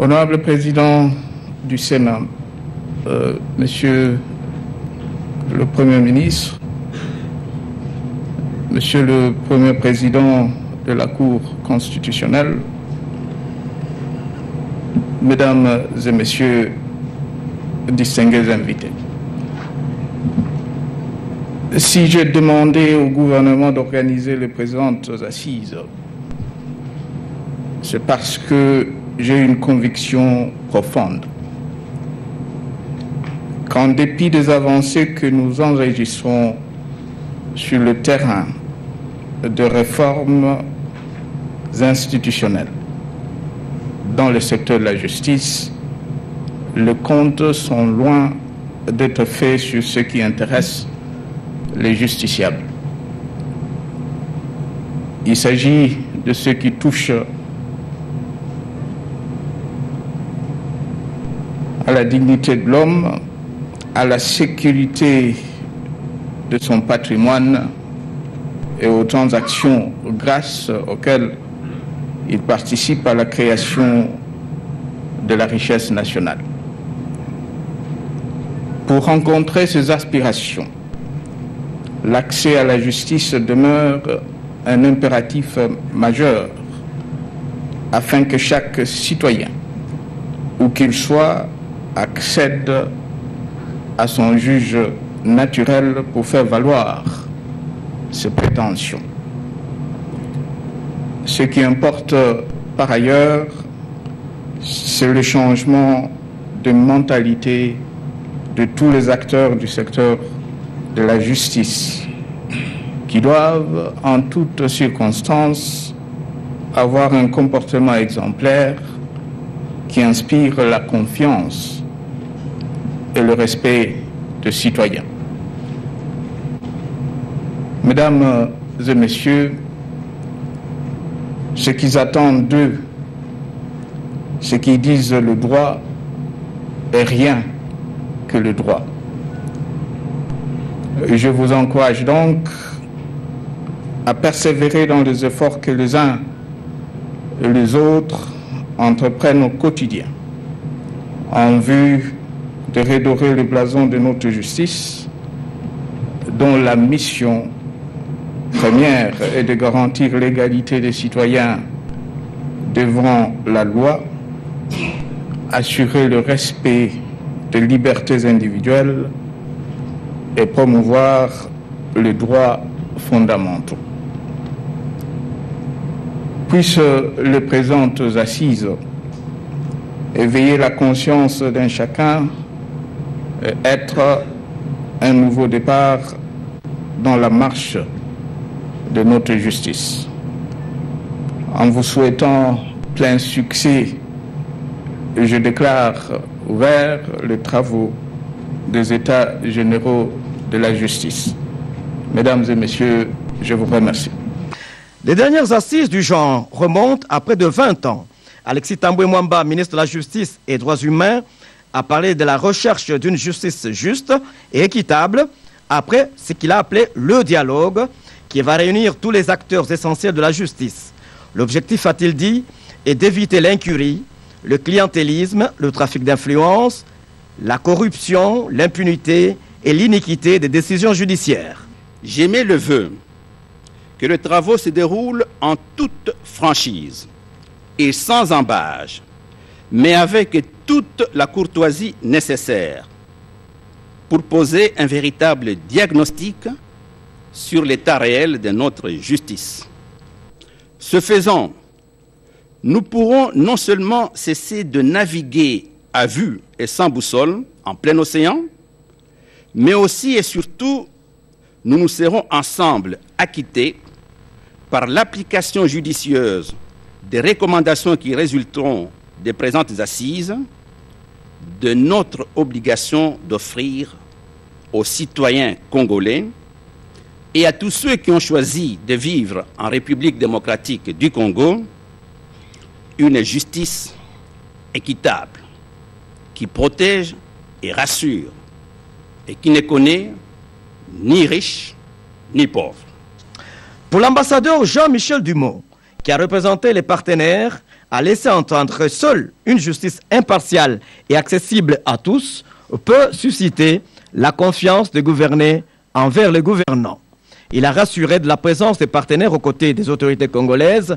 Honorable Président du Sénat, Monsieur le Premier ministre, Monsieur le Premier Président de la Cour constitutionnelle, Mesdames et Messieurs, distingués invités. Si j'ai demandé au gouvernement d'organiser les présentes assises, c'est parce que j'ai une conviction profonde qu'en dépit des avancées que nous enregistrons sur le terrain de réformes institutionnelles dans le secteur de la justice, les comptes sont loin d'être faits sur ce qui intéresse les justiciables. Il s'agit de ce qui touche à la dignité de l'homme, à la sécurité de son patrimoine et aux transactions grâce auxquelles il participe à la création de la richesse nationale. Pour rencontrer ces aspirations, l'accès à la justice demeure un impératif majeur afin que chaque citoyen, où qu'il soit, accède à son juge naturel pour faire valoir ses prétentions. Ce qui importe par ailleurs, c'est le changement de mentalité de tous les acteurs du secteur de la justice, qui doivent en toutes circonstances avoir un comportement exemplaire qui inspire la confiance et le respect de citoyens. Mesdames et messieurs, ce qu'ils attendent d'eux, ce qu'ils disent le droit est rien que le droit. Je vous encourage donc à persévérer dans les efforts que les uns et les autres entreprennent au quotidien en vue de redorer le blason de notre justice, dont la mission première est de garantir l'égalité des citoyens devant la loi, assurer le respect des libertés individuelles et promouvoir les droits fondamentaux. Puissent les présentes assises éveiller la conscience d'un chacun et être un nouveau départ dans la marche de notre justice. En vous souhaitant plein succès, je déclare ouverts les travaux des États généraux de la justice. Mesdames et messieurs, je vous remercie. Les dernières assises du genre remontent à près de 20 ans. Alexis Tambwe Mwamba, ministre de la Justice et des Droits humains, a parlé de la recherche d'une justice juste et équitable après ce qu'il a appelé le dialogue qui va réunir tous les acteurs essentiels de la justice. L'objectif, a-t-il dit, est d'éviter l'incurie, le clientélisme, le trafic d'influence, la corruption, l'impunité et l'iniquité des décisions judiciaires. J'émets le vœu que les travaux se déroulent en toute franchise et sans embâge, mais avec toute la courtoisie nécessaire pour poser un véritable diagnostic sur l'état réel de notre justice. Ce faisant, nous pourrons non seulement cesser de naviguer à vue et sans boussole en plein océan, mais aussi et surtout, nous nous serons ensemble acquittés par l'application judicieuse des recommandations qui résulteront des présentes assises de notre obligation d'offrir aux citoyens congolais et à tous ceux qui ont choisi de vivre en République démocratique du Congo une justice équitable qui protège et rassure et qui ne connaît ni riche ni pauvre. Pour l'ambassadeur Jean-Michel Dumont, qui a représenté les partenaires a laissé entendre que seule une justice impartiale et accessible à tous peut susciter la confiance des gouvernés envers les gouvernants. Il a rassuré de la présence des partenaires aux côtés des autorités congolaises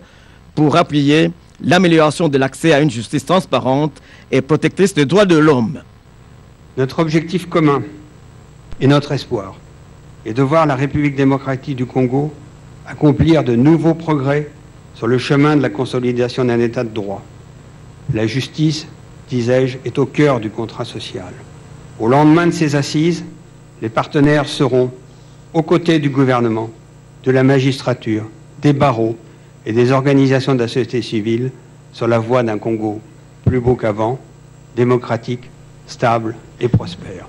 pour appuyer l'amélioration de l'accès à une justice transparente et protectrice des droits de l'homme. Notre objectif commun et notre espoir est de voir la République démocratique du Congo accomplir de nouveaux progrès sur le chemin de la consolidation d'un état de droit. La justice, disais-je, est au cœur du contrat social. Au lendemain de ces assises, les partenaires seront aux côtés du gouvernement, de la magistrature, des barreaux et des organisations de la société civile sur la voie d'un Congo plus beau qu'avant, démocratique, stable et prospère.